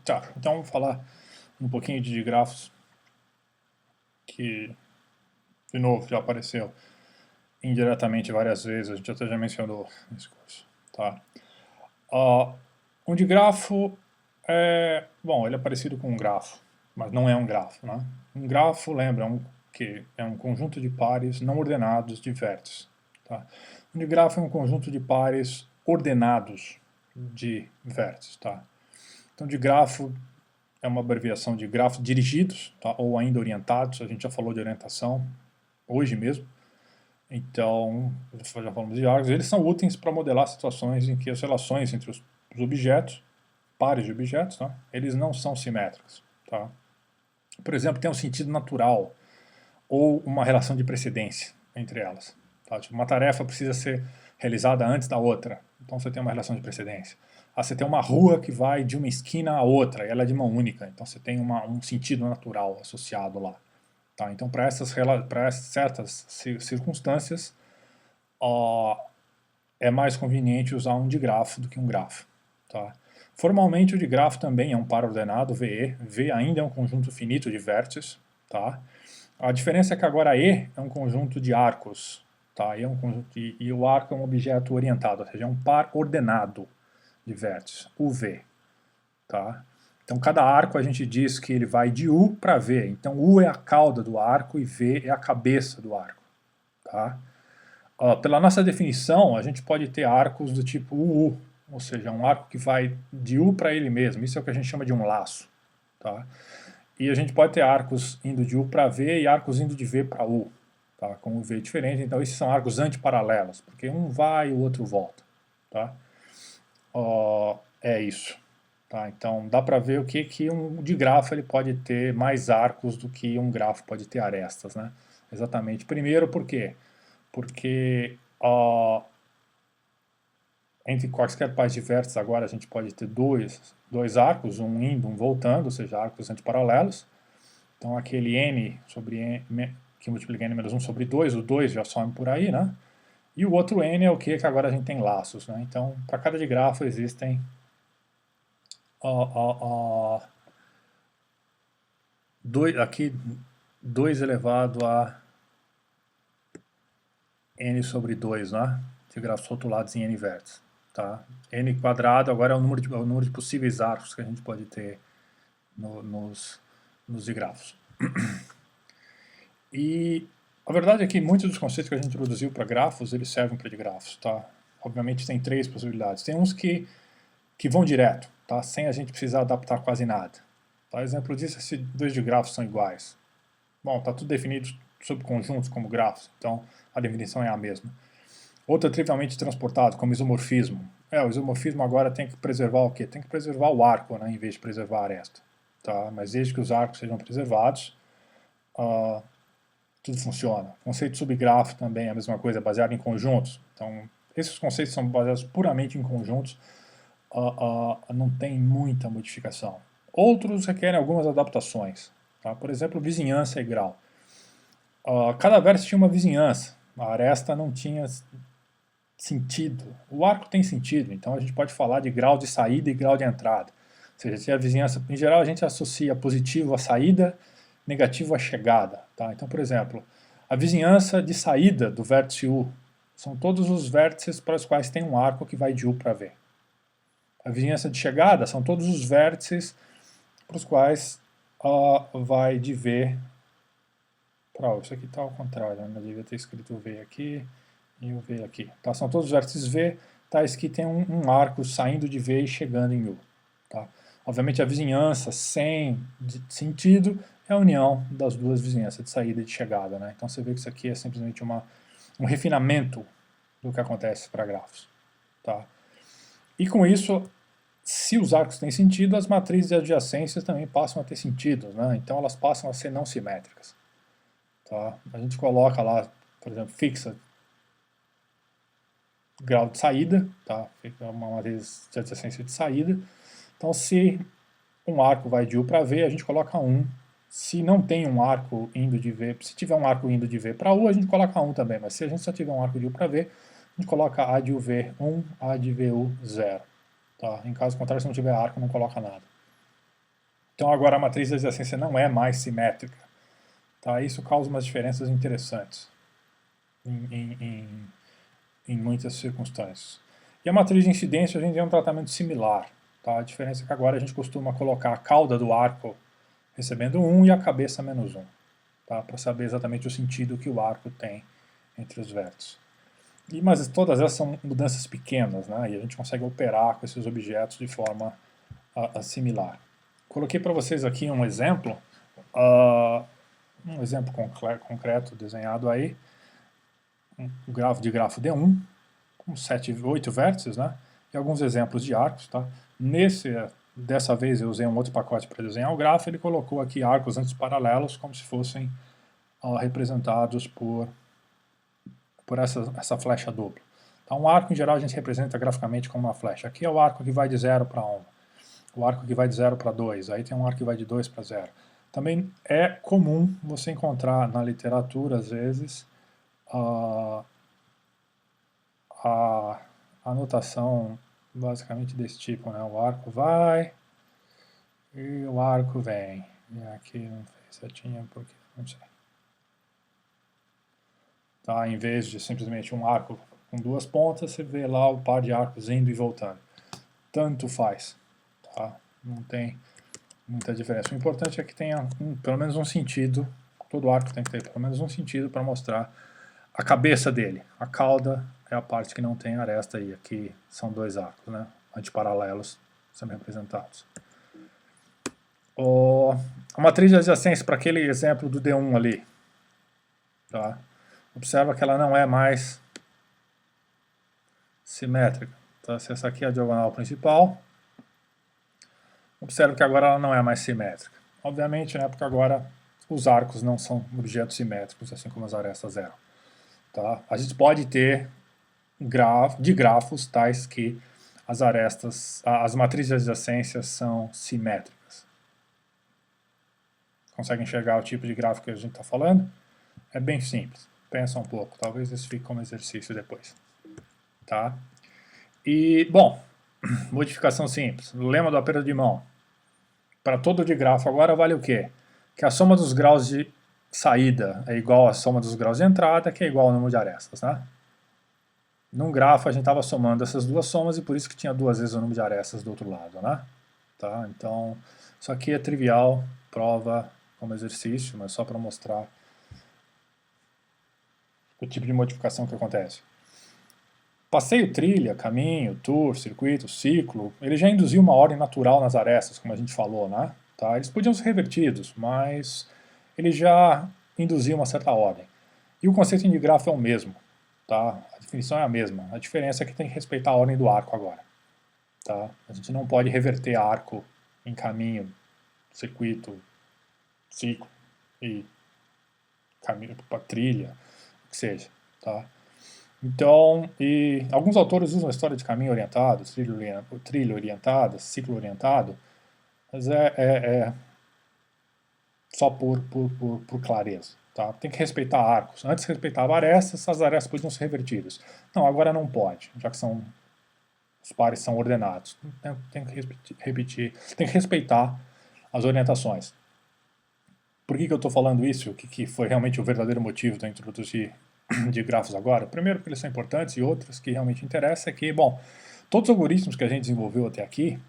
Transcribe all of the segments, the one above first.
Tá, então vamos falar um pouquinho de grafos que, de novo, já apareceu indiretamente várias vezes, a gente até já mencionou nesse curso. Tá? Uh, um digrafo bom, ele é parecido com um grafo, mas não é um grafo. Né? Um grafo, lembra, que é um conjunto de pares não ordenados de vértices. Tá? Um digrafo é um conjunto de pares ordenados de vértices. Tá? Então, digrafo é uma abreviação de grafos dirigidos, tá? Ou ainda orientados, a gente já falou de orientação hoje mesmo. Então, já falamos de arcos, eles são úteis para modelar situações em que as relações entre os objetos, pares de objetos, tá? Eles não são simétricos. Tá? Por exemplo, tem um sentido natural ou uma relação de precedência entre elas. Tá? Tipo, uma tarefa precisa ser realizada antes da outra, então você tem uma relação de precedência. Você tem uma rua que vai de uma esquina a outra, e ela é de mão única, então você tem um sentido natural associado lá. Tá? Então, para certas circunstâncias, é mais conveniente usar um digrafo do que um grafo. Tá? Formalmente, o digrafo também é um par ordenado, VE. V ainda é um conjunto finito de vértices. Tá? A diferença é que agora E é um conjunto de arcos. Tá? E o arco é um objeto orientado, ou seja, é um par ordenado de vértices, UV. Tá? Então, cada arco a gente diz que ele vai de U para V. Então, U é a cauda do arco e V é a cabeça do arco. Tá? Pela nossa definição, a gente pode ter arcos do tipo UU, ou seja, um arco que vai de U para ele mesmo. Isso é o que a gente chama de um laço. Tá? E a gente pode ter arcos indo de U para V e arcos indo de V para U. Tá? Com o V diferente. Então, esses são arcos antiparalelos, porque um vai e o outro volta. Tá? É isso. Tá? Então, dá para ver o que um digrafo ele pode ter mais arcos do que um grafo pode ter arestas. Né? Exatamente. Primeiro, por quê? Porque entre quaisquer pares de vértices agora a gente pode ter dois arcos, um indo, um voltando, ou seja, arcos antiparalelos. Então, aquele n sobre n, que multiplica n menos 1 sobre 2, o 2 já some por aí, né? E o outro n é o que agora a gente tem laços, né? Então, para cada digrafo existem aqui 2 elevado a n sobre 2, né? Digrafos rotulados em n vértices. Tá? N quadrado agora é o número de possíveis arcos que a gente pode ter nos digrafos. E a verdade é que muitos dos conceitos que a gente introduziu para grafos, eles servem para digrafos. Tá? Obviamente tem 3 possibilidades. Tem uns que vão direto, tá? Sem a gente precisar adaptar quase nada. Tá? Exemplo disso é se 2 digrafos são iguais. Bom, está tudo definido sob conjuntos como grafos, então a definição é a mesma. Outro é trivialmente transportado, como isomorfismo. O isomorfismo agora tem que preservar o quê? Tem que preservar o arco, né, em vez de preservar a aresta. Tá? Mas desde que os arcos sejam preservados, tudo funciona. O conceito de subgrafo também é a mesma coisa, baseado em conjuntos. Então, esses conceitos são baseados puramente em conjuntos, não tem muita modificação. Outros requerem algumas adaptações. Tá? Por exemplo, vizinhança e grau. Cada vértice tinha uma vizinhança, a aresta não tinha sentido. O arco tem sentido, então a gente pode falar de grau de saída e grau de entrada. Ou seja, se a vizinhança, em geral a gente associa positivo à saída, negativo à chegada. Tá? Então, por exemplo, a vizinhança de saída do vértice U são todos os vértices para os quais tem um arco que vai de U para V. A vizinhança de chegada são todos os vértices para os quais vai de V para U. Isso aqui está ao contrário, né? Eu devia ter escrito V aqui e o V aqui. Tá? São todos os vértices V, tais que tem um arco saindo de V e chegando em U. Tá? Obviamente a vizinhança sem sentido é a união das duas vizinhanças, de saída e de chegada. Né? Então você vê que isso aqui é simplesmente um refinamento do que acontece para grafos. Tá? E com isso, se os arcos têm sentido, as matrizes de adjacências também passam a ter sentido. Né? Então elas passam a ser não simétricas. Tá? A gente coloca lá, por exemplo, fixa grau de saída, tá? Fica uma matriz de adjacência de saída. Então, se um arco vai de U para V, a gente coloca 1. Se não tem um arco indo de V, se tiver um arco indo de V para U, a gente coloca 1 também. Mas se a gente só tiver um arco de U para V, a gente coloca A de UV 1, A de VU 0. Tá? Em caso contrário, se não tiver arco, não coloca nada. Então agora a matriz de adjacência não é mais simétrica. Tá? Isso causa umas diferenças interessantes em muitas circunstâncias. E a matriz de incidência a gente tem um tratamento similar. Tá? A diferença é que agora a gente costuma colocar a cauda do arco recebendo 1 e a cabeça menos 1. Tá? Para saber exatamente o sentido que o arco tem entre os vértices. Mas todas essas são mudanças pequenas, né? E a gente consegue operar com esses objetos de forma similar. Coloquei para vocês aqui um exemplo concreto desenhado aí, um grafo de grafo D1, com 8 vértices, né? E alguns exemplos de arcos, tá? Dessa vez eu usei um outro pacote para desenhar o grafo, ele colocou aqui arcos antiparalelos como se fossem representados por essa flecha dupla. Então, um arco, em geral, a gente representa graficamente como uma flecha. Aqui é o arco que vai de 0 para 1, o arco que vai de 0 para 2, aí tem um arco que vai de 2 para 0. Também é comum você encontrar na literatura, às vezes, a anotação basicamente desse tipo, né? O arco vai e o arco vem. E aqui não fez setinha porque não sei. Tá? Em vez de simplesmente um arco com duas pontas, você vê lá o par de arcos indo e voltando. Tanto faz. Tá? Não tem muita diferença. O importante é que tenha pelo menos um sentido. Todo arco tem que ter pelo menos um sentido para mostrar a cabeça dele. A cauda é a parte que não tem aresta aí. Aqui são dois arcos, né? Antiparalelos sendo representados. A matriz de adjacência para aquele exemplo do D1 ali. Tá? Observa que ela não é mais simétrica. Tá? Se essa aqui é a diagonal principal, observa que agora ela não é mais simétrica. Obviamente, né, porque agora os arcos não são objetos simétricos, assim como as arestas eram. Tá? A gente pode ter grafos tais que as arestas, as matrizes de adjacência são simétricas. Consegue enxergar o tipo de gráfico que a gente está falando? É bem simples. Pensa um pouco, talvez isso fique como exercício depois. Tá? E, bom, modificação simples. Lema do aperto de mão. Para todo de grafo agora vale o quê? Que a soma dos graus de saída é igual à soma dos graus de entrada, que é igual ao número de arestas, né? Num grafo a gente estava somando essas duas somas e por isso que tinha duas vezes o número de arestas do outro lado, né? Tá? Então, isso aqui é trivial, prova como exercício, mas só para mostrar o tipo de modificação que acontece. Passeio, trilha, caminho, tour, circuito, ciclo, ele já induziu uma ordem natural nas arestas, como a gente falou, né? Tá? Eles podiam ser revertidos, mas ele já induzia uma certa ordem. E o conceito de grafo é o mesmo, tá? A definição é a mesma. A diferença é que tem que respeitar a ordem do arco agora. Tá? A gente não pode reverter arco em caminho, circuito, ciclo e caminho para trilha, o que seja. Tá? Então, e alguns autores usam a história de caminho orientado, trilha orientada, ciclo orientado, mas é só por clareza. Tá? Tem que respeitar arcos. Antes respeitava arestas, as arestas podiam ser revertidas. Não, agora não pode, já que os pares são ordenados. Tem que respeitar as orientações. Por que eu estou falando isso? O que foi realmente o verdadeiro motivo de eu introduzir de grafos agora? Primeiro, porque eles são importantes, e outros que realmente interessam é que, bom, todos os algoritmos que a gente desenvolveu até aqui,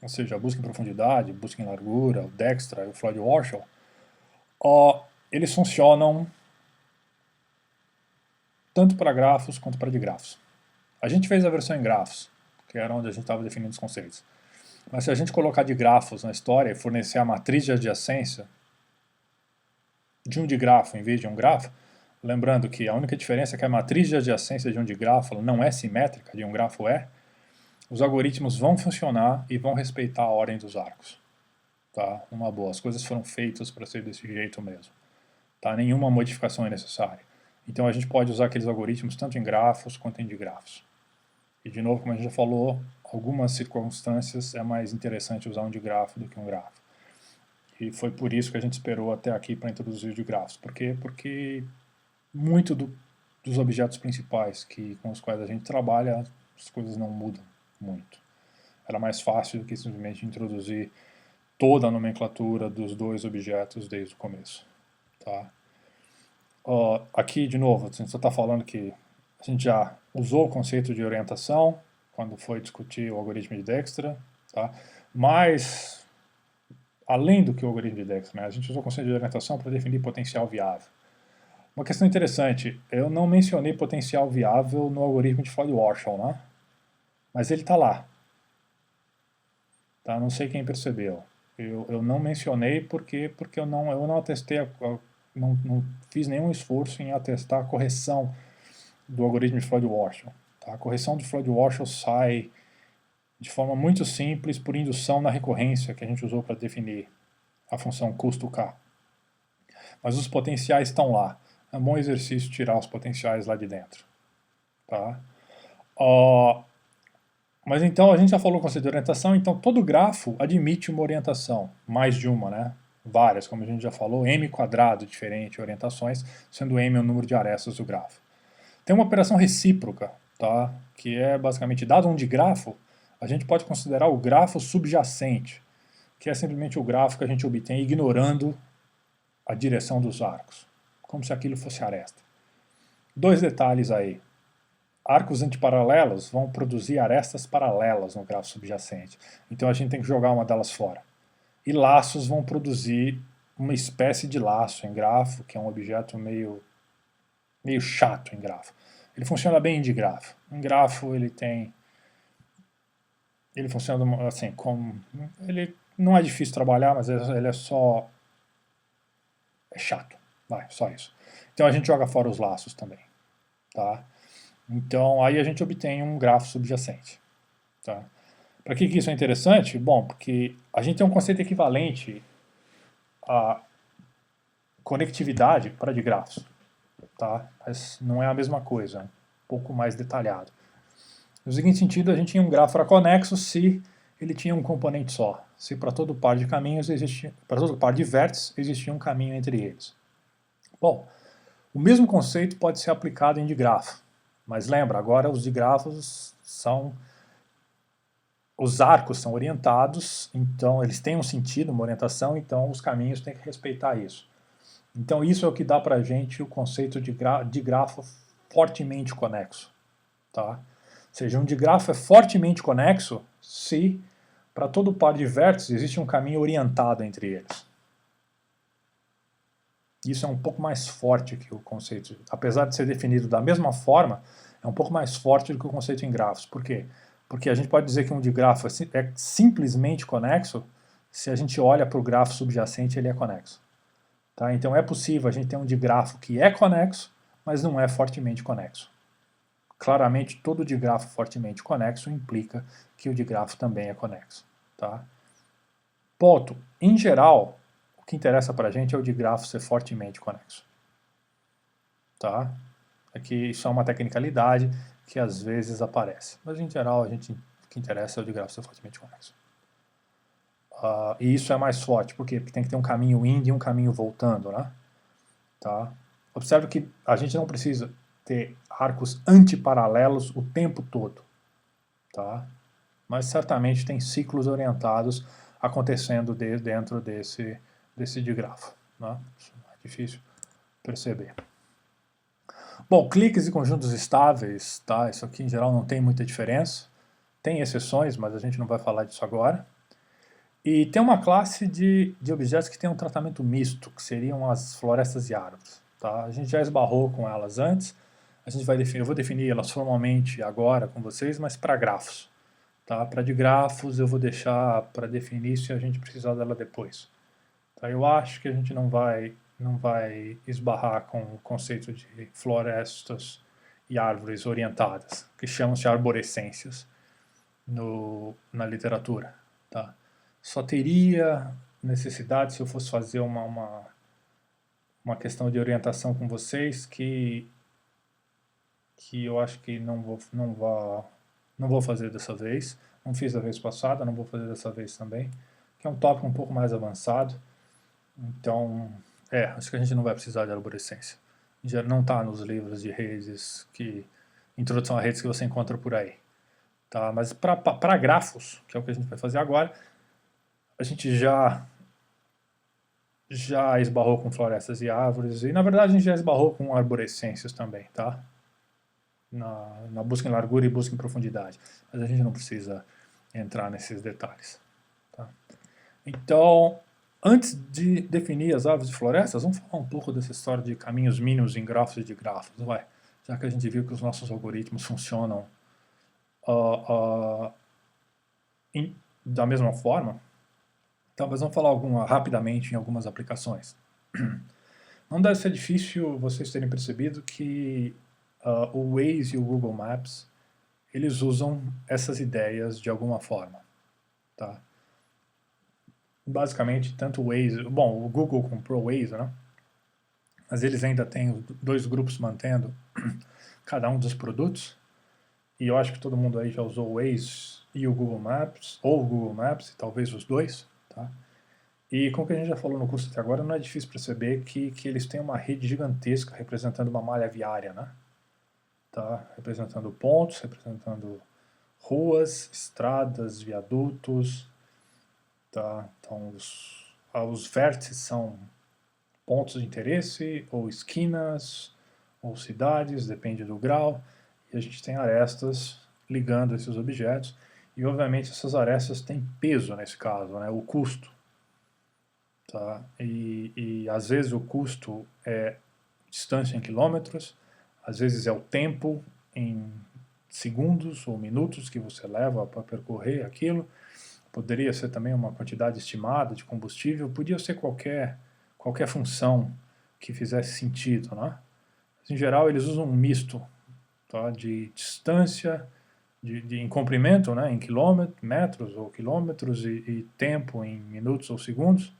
ou seja, a busca em profundidade, busca em largura, o Dijkstra e o Floyd-Warshall, eles funcionam tanto para grafos quanto para digrafos. A gente fez a versão em grafos, que era onde a gente estava definindo os conceitos. Mas se a gente colocar digrafos na história e fornecer a matriz de adjacência de um digrafo em vez de um grafo, lembrando que a única diferença é que a matriz de adjacência de um digrafo não é simétrica, de um grafo é, os algoritmos vão funcionar e vão respeitar a ordem dos arcos. Tá? Uma boa, as coisas foram feitas para ser desse jeito mesmo. Tá? Nenhuma modificação é necessária. Então a gente pode usar aqueles algoritmos tanto em grafos quanto em digrafos. E de novo, como a gente já falou, algumas circunstâncias é mais interessante usar um digrafo do que um grafo. E foi por isso que a gente esperou até aqui para introduzir o digrafos. Por quê? Porque muito dos objetos principais com os quais a gente trabalha, as coisas não mudam muito. Era mais fácil do que simplesmente introduzir toda a nomenclatura dos dois objetos desde o começo. Tá? Aqui, de novo, a gente só está falando que a gente já usou o conceito de orientação quando foi discutir o algoritmo de Dijkstra, tá? Mas, além do que o algoritmo de Dijkstra, né, a gente usou o conceito de orientação para definir potencial viável. Uma questão interessante, eu não mencionei potencial viável no algoritmo de Floyd-Warshall, né? Mas ele está lá. Tá? Não sei quem percebeu. Eu não mencionei porque eu não atestei, não fiz nenhum esforço em atestar a correção do algoritmo de Floyd-Warshall. Tá? A correção de Floyd-Warshall sai de forma muito simples por indução na recorrência que a gente usou para definir a função custo K. Mas os potenciais estão lá. É um bom exercício tirar os potenciais lá de dentro. Tá? Mas então a gente já falou o conceito de orientação, então todo grafo admite uma orientação, mais de uma, né? Várias, como a gente já falou, m quadrado diferente orientações, sendo m o número de arestas do grafo. Tem uma operação recíproca, tá? Que é basicamente, dado um digrafo, a gente pode considerar o grafo subjacente, que é simplesmente o grafo que a gente obtém ignorando a direção dos arcos, como se aquilo fosse aresta. Dois detalhes aí. Arcos antiparalelos vão produzir arestas paralelas no grafo subjacente. Então a gente tem que jogar uma delas fora. E laços vão produzir uma espécie de laço em grafo, que é um objeto meio chato em grafo. Ele funciona bem em digrafo. Em grafo ele funciona assim, como... Ele não é difícil trabalhar, mas ele é só... é chato. Vai, só isso. Então a gente joga fora os laços também. Tá? Então, aí a gente obtém um grafo subjacente. Tá? Para que isso é interessante? Bom, porque a gente tem um conceito equivalente à conectividade para digrafos. Tá? Mas não é a mesma coisa, é um pouco mais detalhado. No seguinte sentido, a gente tinha um grafo conexo se ele tinha um componente só. Se para todo par de caminhos existia, para todo par de vértices existia um caminho entre eles. Bom, o mesmo conceito pode ser aplicado em digrafo. Mas lembra, agora os digrafos são... os arcos são orientados, então eles têm um sentido, uma orientação, então os caminhos têm que respeitar isso. Então isso é o que dá para a gente o conceito de grafo fortemente conexo. Tá? Ou seja, um digrafo é fortemente conexo se para todo par de vértices existe um caminho orientado entre eles. Isso é um pouco mais forte que o conceito, apesar de ser definido da mesma forma, é um pouco mais forte do que o conceito em grafos. Por quê? Porque a gente pode dizer que um digrafo é simplesmente conexo se a gente olha para o grafo subjacente ele é conexo. Tá? Então é possível a gente ter um digrafo que é conexo, mas não é fortemente conexo. Claramente, todo digrafo fortemente conexo implica que o digrafo também é conexo. Tá? Ponto. Em geral, o que interessa para a gente é o digrafo ser fortemente conexo. Tá? Aqui isso é uma tecnicalidade que às vezes aparece. Mas em geral, o que interessa é o digrafo ser fortemente conexo. E isso é mais forte, por quê? Porque tem que ter um caminho indo e um caminho voltando, né? Tá? Observe que a gente não precisa ter arcos antiparalelos o tempo todo. Tá? Mas certamente tem ciclos orientados acontecendo dentro desse digrafo. Né? Isso é difícil perceber. Bom, cliques e conjuntos estáveis, tá? Isso aqui em geral não tem muita diferença. Tem exceções, mas a gente não vai falar disso agora. E tem uma classe de objetos que tem um tratamento misto, que seriam as florestas e árvores. Tá? A gente já esbarrou com elas antes, eu vou definir elas formalmente agora com vocês, mas para grafos. Tá? Para digrafos eu vou deixar para definir se a gente precisar dela depois. Tá? Eu acho que a gente não vai esbarrar com o conceito de florestas e árvores orientadas, que chamam-se arborescências na literatura. Tá? Só teria necessidade se eu fosse fazer uma questão de orientação com vocês que eu acho que não vou fazer dessa vez. Não fiz da vez passada, não vou fazer dessa vez também, que é um tópico um pouco mais avançado. Então, acho que a gente não vai precisar de arborescência. Já não está nos livros de redes, introdução a redes que você encontra por aí. Tá? Mas para grafos, que é o que a gente vai fazer agora, a gente já esbarrou com florestas e árvores, e na verdade a gente já esbarrou com arborescências também, tá? Na busca em largura e busca em profundidade. Mas a gente não precisa entrar nesses detalhes. Tá? Então, antes de definir as árvores de florestas, vamos falar um pouco dessa história de caminhos mínimos em grafos e de grafos, vai? Já que a gente viu que os nossos algoritmos funcionam uh, uh, da mesma forma, talvez vamos falar rapidamente em algumas aplicações. Não deve ser difícil vocês terem percebido que o Waze e o Google Maps, eles usam essas ideias de alguma forma. Tá? Basicamente, tanto o Waze... Bom, o Google comprou o Waze, né? Mas eles ainda têm dois grupos mantendo cada um dos produtos. E eu acho que todo mundo aí já usou o Waze e o Google Maps, ou o Google Maps, e talvez os dois. Tá? E como que a gente já falou no curso até agora, não é difícil perceber que eles têm uma rede gigantesca representando uma malha viária, né? Tá? Representando pontos, representando ruas, estradas, viadutos. Tá? Então, os vértices são pontos de interesse, ou esquinas, ou cidades, depende do grau. E a gente tem arestas ligando esses objetos. E, obviamente, essas arestas têm peso nesse caso, né? O custo. Tá? E às vezes o custo é distância em quilômetros, às vezes é o tempo em segundos ou minutos que você leva para percorrer aquilo, poderia ser também uma quantidade estimada de combustível, podia ser qualquer função que fizesse sentido, né? Mas, em geral, eles usam um misto, tá? De distância, em comprimento, né? Em quilômetros, metros ou quilômetros, e tempo em minutos ou segundos.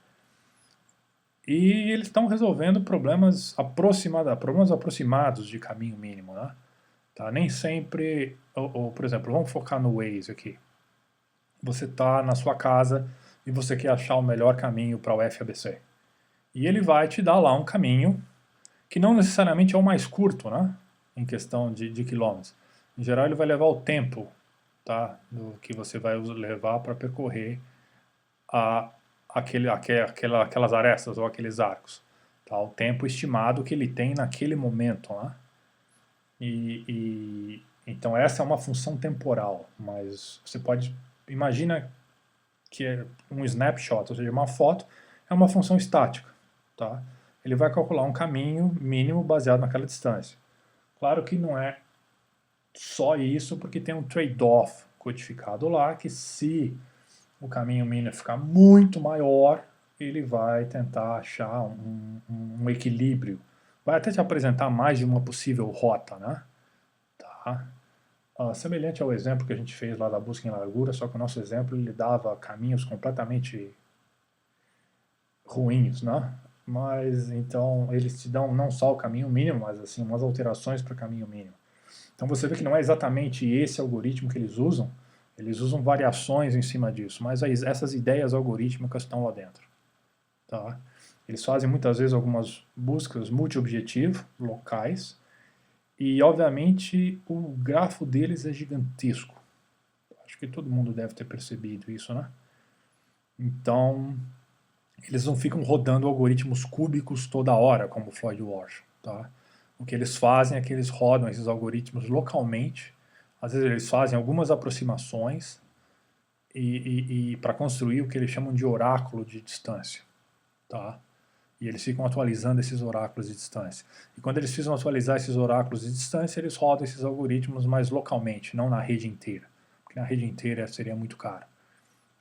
E eles estão resolvendo problemas aproximados de caminho mínimo, né? Tá? Nem sempre, por exemplo, vamos focar no Waze aqui. Você está na sua casa e você quer achar o melhor caminho para o FABC. E ele vai te dar lá um caminho que não necessariamente é o mais curto, né? Em questão de quilômetros. Em geral, ele vai levar o tempo, tá? Do que você vai levar para percorrer a, aquelas arestas ou aqueles arcos. Tá? O tempo estimado que ele tem naquele momento. Né? Então essa é uma função temporal, mas você pode... Imagina que é um snapshot, ou seja, uma foto, é uma função estática. Tá? Ele vai calcular um caminho mínimo baseado naquela distância. Claro que não é só isso, porque tem um trade-off codificado lá, que se o caminho mínimo ficar muito maior, ele vai tentar achar um equilíbrio. Vai até te apresentar mais de uma possível rota, né? Tá? Semelhante ao exemplo que a gente fez lá da busca em largura, só que o nosso exemplo ele dava caminhos completamente ruins, né? Mas então eles te dão não só o caminho mínimo, mas assim umas alterações para o caminho mínimo. Então você vê que não é exatamente esse algoritmo que eles usam variações em cima disso, mas essas ideias algorítmicas estão lá dentro. Tá? Eles fazem muitas vezes algumas buscas multi-objetivo, locais, e obviamente o grafo deles é gigantesco. Acho que todo mundo deve ter percebido isso, né? Então, eles não ficam rodando algoritmos cúbicos toda hora, como o Floyd Walsh. Tá? O que eles fazem é que eles rodam esses algoritmos localmente, às vezes eles fazem algumas aproximações e para construir o que eles chamam de oráculo de distância. Tá? E eles ficam atualizando esses oráculos de distância. E quando eles precisam atualizar esses oráculos de distância, eles rodam esses algoritmos mais localmente, não na rede inteira. Porque na rede inteira seria muito caro.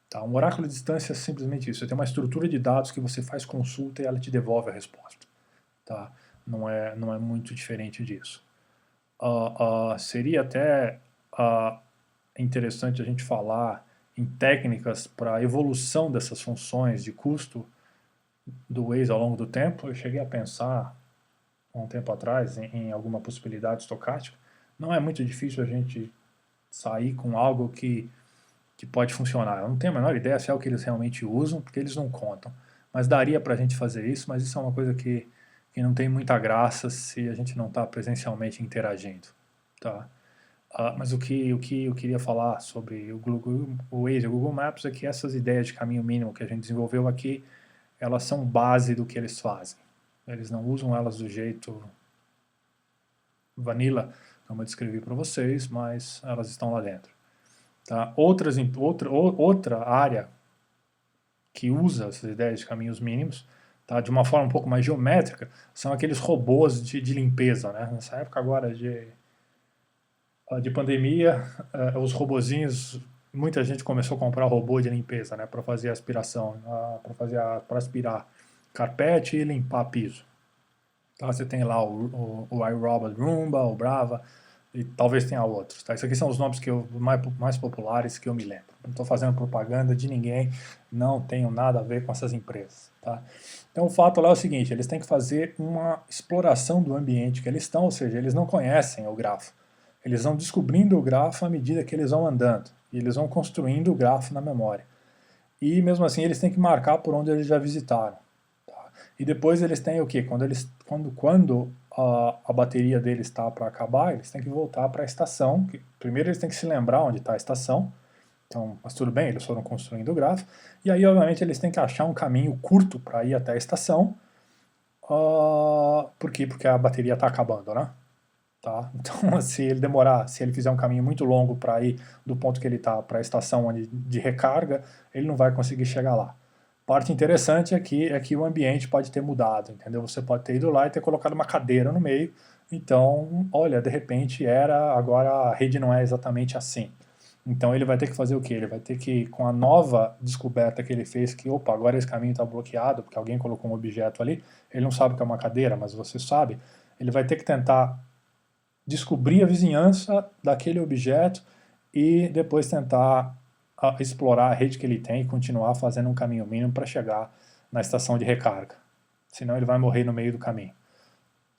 Tá? Um oráculo de distância é simplesmente isso. Você tem uma estrutura de dados que você faz consulta e ela te devolve a resposta. Tá? Não é muito diferente disso. Seria até interessante a gente falar em técnicas para a evolução dessas funções de custo do Waze ao longo do tempo. Eu cheguei a pensar há um tempo atrás em alguma possibilidade estocástica. Não é muito difícil a gente sair com algo que pode funcionar. Eu não tenho a menor ideia se é o que eles realmente usam, porque eles não contam. Mas daria para a gente fazer isso, mas isso é uma coisa que não tem muita graça se a gente não está presencialmente interagindo. Tá? Mas o que eu queria falar sobre o Waze e o Google Maps é que essas ideias de caminho mínimo que a gente desenvolveu aqui, elas são base do que eles fazem. Eles não usam elas do jeito vanilla, como eu descrevi para vocês, mas elas estão lá dentro. Tá? Outra área que usa essas ideias de caminhos mínimos, tá, de uma forma um pouco mais geométrica, são aqueles robôs de limpeza. Né? Nessa época agora de pandemia, os robozinhos, muita gente começou a comprar robô de limpeza, né, para fazer aspiração, para aspirar carpete e limpar piso. Então você tem lá o iRobot Roomba, o Brava, e talvez tenha outros. Tá? Esses aqui são os nomes mais populares que eu me lembro. Não estou fazendo propaganda de ninguém, não tenho nada a ver com essas empresas. Tá? Então o fato lá é o seguinte, eles têm que fazer uma exploração do ambiente que eles estão, ou seja, eles não conhecem o grafo. Eles vão descobrindo o grafo à medida que eles vão andando, e eles vão construindo o grafo na memória. E mesmo assim eles têm que marcar por onde eles já visitaram. Tá? E depois eles têm o quê? Quando a bateria deles está para acabar, eles têm que voltar para a estação. Primeiro eles têm que se lembrar onde está a estação. Então, mas tudo bem, eles foram construindo o grafo. E aí, obviamente, eles têm que achar um caminho curto para ir até a estação. Por quê? Porque a bateria está acabando, né? Tá? Então, se ele fizer um caminho muito longo para ir do ponto que ele está para a estação de recarga, ele não vai conseguir chegar lá. Parte interessante aqui é que o ambiente pode ter mudado, entendeu? Você pode ter ido lá e ter colocado uma cadeira no meio, então, olha, de repente agora a rede não é exatamente assim. Então ele vai ter que fazer o quê? Ele vai ter que, com a nova descoberta que ele fez, que opa, agora esse caminho está bloqueado porque alguém colocou um objeto ali, ele não sabe que é uma cadeira, mas você sabe, ele vai ter que tentar descobrir a vizinhança daquele objeto e depois tentar explorar a rede que ele tem e continuar fazendo um caminho mínimo para chegar na estação de recarga. Senão ele vai morrer no meio do caminho.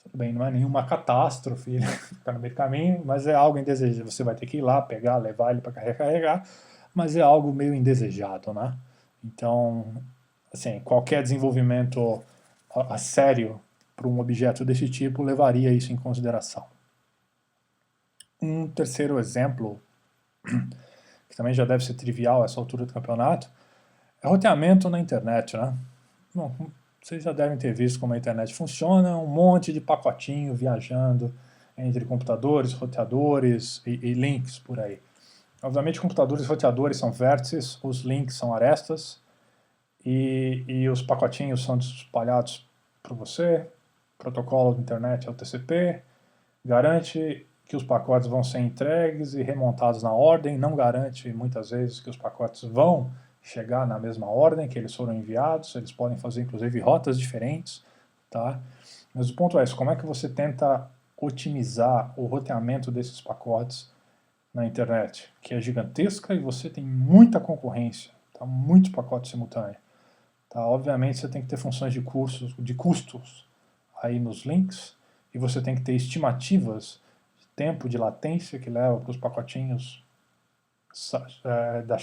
Tudo bem, não é nenhuma catástrofe ele ficar no meio do caminho, mas é algo indesejado. Você vai ter que ir lá, pegar, levar ele para recarregar, mas é algo meio indesejado, né? Então, assim, qualquer desenvolvimento a sério para um objeto desse tipo levaria isso em consideração. Um terceiro exemplo, que também já deve ser trivial a essa altura do campeonato, é roteamento na internet, né? Bom, vocês já devem ter visto como a internet funciona, um monte de pacotinho viajando entre computadores, roteadores e links por aí. Obviamente, computadores e roteadores são vértices, os links são arestas, e os pacotinhos são espalhados para você. O protocolo da internet é o TCP, garante que os pacotes vão ser entregues e remontados na ordem, não garante muitas vezes que os pacotes vão chegar na mesma ordem que eles foram enviados, eles podem fazer inclusive rotas diferentes, tá? Mas o ponto é esse, como é que você tenta otimizar o roteamento desses pacotes na internet, que é gigantesca e você tem muita concorrência, tá? Muitos pacotes simultâneos. Tá? Obviamente você tem que ter funções de custos aí nos links, e você tem que ter estimativas de tempo de latência que leva para os pacotinhos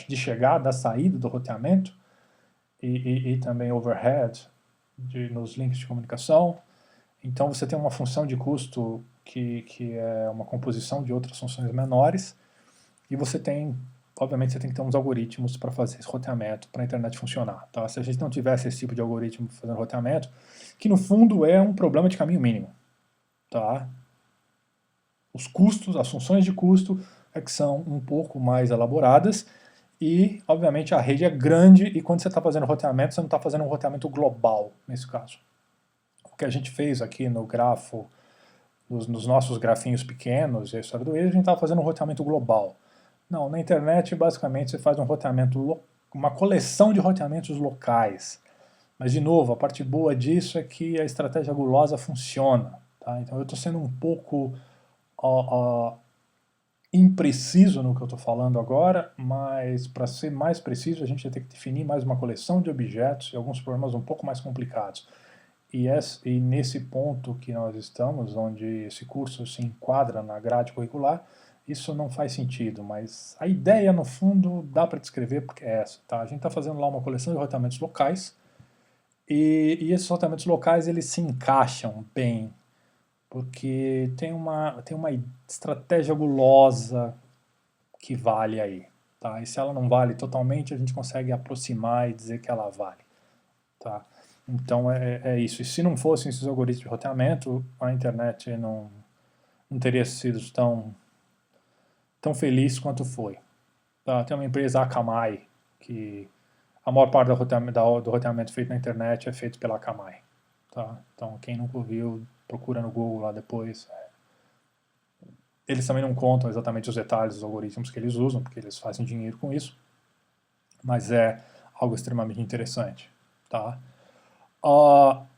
de chegada, da saída do roteamento, e também overhead nos links de comunicação. Então você tem uma função de custo que é uma composição de outras funções menores, e você tem, obviamente, você tem que ter uns algoritmos para fazer esse roteamento para a internet funcionar. Tá? Se a gente não tivesse esse tipo de algoritmo fazendo roteamento, que no fundo é um problema de caminho mínimo. Tá? Os custos, as funções de custo é que são um pouco mais elaboradas e, obviamente, a rede é grande e quando você está fazendo roteamento, você não está fazendo um roteamento global, nesse caso. O que a gente fez aqui no grafo, nos nossos grafinhos pequenos e a história do Waze, a gente estava fazendo um roteamento global. Não, na internet, basicamente, você faz um roteamento, uma coleção de roteamentos locais. Mas, de novo, a parte boa disso é que a estratégia gulosa funciona. Tá? Então, eu estou sendo um pouco impreciso no que eu estou falando agora, mas para ser mais preciso, a gente vai ter que definir mais uma coleção de objetos e alguns problemas um pouco mais complicados. E nesse ponto que nós estamos, onde esse curso se enquadra na grade curricular, isso não faz sentido, mas a ideia, no fundo, dá para descrever porque é essa. Tá? A gente está fazendo lá uma coleção de roteamentos locais, e esses roteamentos locais eles se encaixam bem porque tem uma estratégia gulosa que vale aí. Tá? E se ela não vale totalmente, a gente consegue aproximar e dizer que ela vale. Tá? Então é isso. E se não fossem esses algoritmos de roteamento, a internet não teria sido tão feliz quanto foi. Tá? Tem uma empresa, Akamai, que a maior parte do roteamento feito na internet é feito pela Akamai. Tá? Então quem nunca ouviu, procura no Google lá depois. Eles também não contam exatamente os detalhes dos algoritmos que eles usam, porque eles fazem dinheiro com isso, mas é algo extremamente interessante. Tá?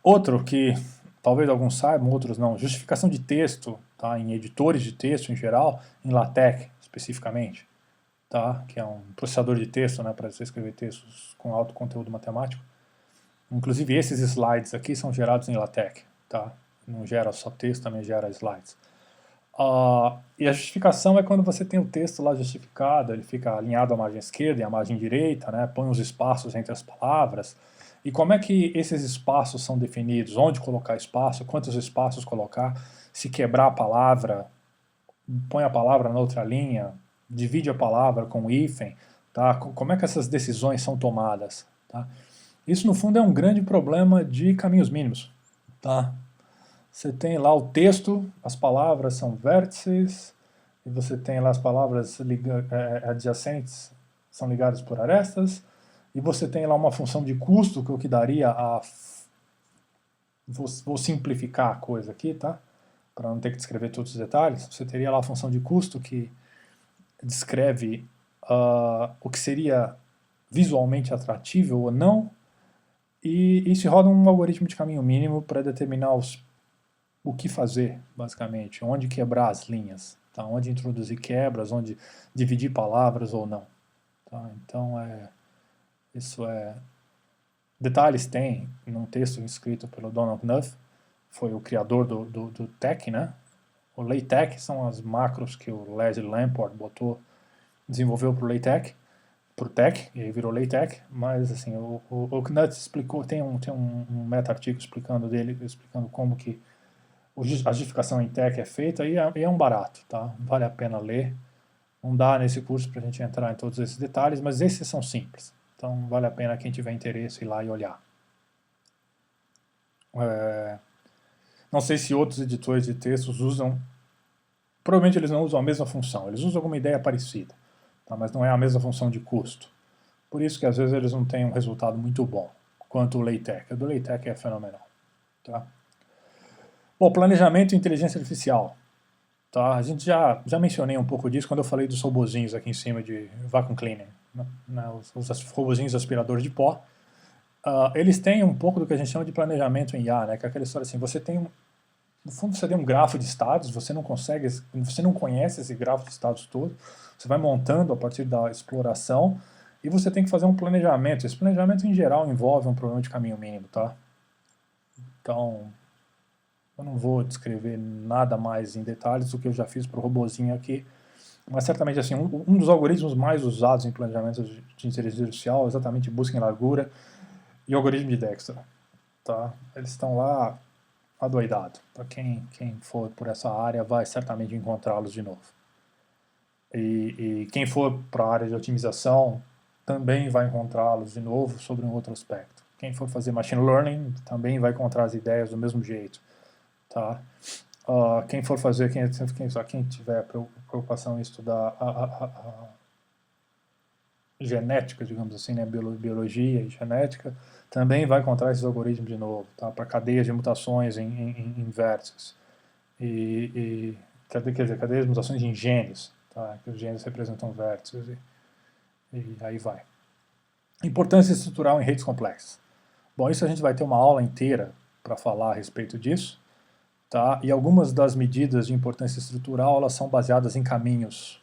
Outro que talvez alguns saibam, outros não, justificação de texto, tá? Em editores de texto em geral, em LaTeX especificamente, tá? Que é um processador de texto, né, para você escrever textos com alto conteúdo matemático. Inclusive esses slides aqui são gerados em LaTeX, tá? Não gera só texto, também gera slides. E a justificação é quando você tem o texto lá justificado, ele fica alinhado à margem esquerda e à margem direita, né? Põe os espaços entre as palavras. E como é que esses espaços são definidos? Onde colocar espaço? Quantos espaços colocar? Se quebrar a palavra, põe a palavra na outra linha, divide a palavra com um hífen, tá? Como é que essas decisões são tomadas? Tá? Isso, no fundo, é um grande problema de caminhos mínimos. Tá? Você tem lá o texto, as palavras são vértices, e você tem lá as palavras adjacentes, são ligadas por arestas, e você tem lá uma função de custo, que é o que daria a... Vou simplificar a coisa aqui, tá? Para não ter que descrever todos os detalhes. Você teria lá a função de custo que descreve o que seria visualmente atratível ou não, e se roda um algoritmo de caminho mínimo para determinar o que fazer, basicamente, onde quebrar as linhas, tá? Onde introduzir quebras, onde dividir palavras ou não. Tá? Então, isso é... Detalhes tem num texto escrito pelo Donald Knuth, foi o criador do TeX, né? O LaTeX são as macros que o Leslie Lamport desenvolveu para o LaTeX, para o TeX, e aí virou LaTeX, mas assim, o Knuth explicou, tem um meta-artigo explicando como que a justificação em TeX é feita e é um barato, tá? Vale a pena ler. Não dá nesse curso para a gente entrar em todos esses detalhes, mas esses são simples. Então vale a pena quem tiver interesse ir lá e olhar. Não sei se outros editores de textos usam... Provavelmente eles não usam a mesma função. Eles usam alguma ideia parecida, tá? Mas não é a mesma função de custo. Por isso que às vezes eles não têm um resultado muito bom, quanto o LaTeX. O do LaTeX é fenomenal. Tá? Bom, planejamento e inteligência artificial. Tá? A gente já mencionei um pouco disso quando eu falei dos robozinhos aqui em cima de vacuum cleaner, né? Os robozinhos aspiradores de pó. Eles têm um pouco do que a gente chama de planejamento em IA, né? Que é aquela história assim, no fundo você tem um grafo de estados, você não conhece esse grafo de estados todo, você vai montando a partir da exploração e você tem que fazer um planejamento. Esse planejamento em geral envolve um problema de caminho mínimo, tá? Então, eu não vou descrever nada mais em detalhes do que eu já fiz para o robozinho aqui, mas certamente assim, um dos algoritmos mais usados em planejamento de inteligência artificial é exatamente busca em largura e o algoritmo de Dijkstra. Tá? Eles estão lá adoidado. Para quem for por essa área vai certamente encontrá-los de novo. E quem for para a área de otimização também vai encontrá-los de novo sobre um outro aspecto. Quem for fazer machine learning também vai encontrar as ideias do mesmo jeito. Tá? Quem for fazer, quem tiver preocupação em estudar a genética, digamos assim, né, biologia e genética, também vai encontrar esses algoritmos de novo, tá? Para cadeias de mutações em vértices. Quer dizer, cadeias de mutações em genes, tá? Que os genes representam vértices e aí vai. Importância estrutural em redes complexas. Bom, isso a gente vai ter uma aula inteira para falar a respeito disso. Tá? E algumas das medidas de importância estrutural elas são baseadas em caminhos.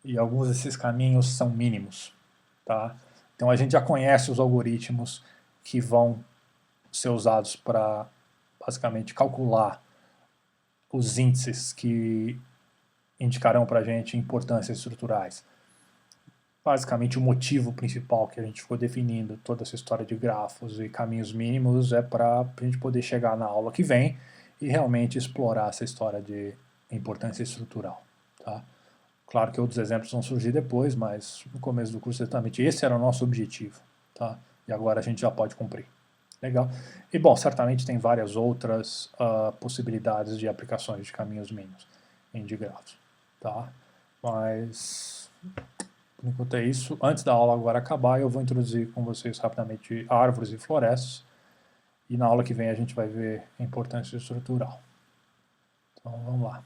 E alguns desses caminhos são mínimos. Tá? Então a gente já conhece os algoritmos que vão ser usados para basicamente calcular os índices que indicarão para a gente importâncias estruturais. Basicamente o motivo principal que a gente ficou definindo toda essa história de grafos e caminhos mínimos é para a gente poder chegar na aula que vem e realmente explorar essa história de importância estrutural. Tá? Claro que outros exemplos vão surgir depois, mas no começo do curso exatamente esse era o nosso objetivo. Tá? E agora a gente já pode cumprir. Legal. E bom, certamente tem várias outras possibilidades de aplicações de caminhos mínimos em digraphs. Tá? Mas, por enquanto é isso. Antes da aula agora acabar, eu vou introduzir com vocês rapidamente árvores e florestas. E na aula que vem a gente vai ver a importância estrutural. Então vamos lá.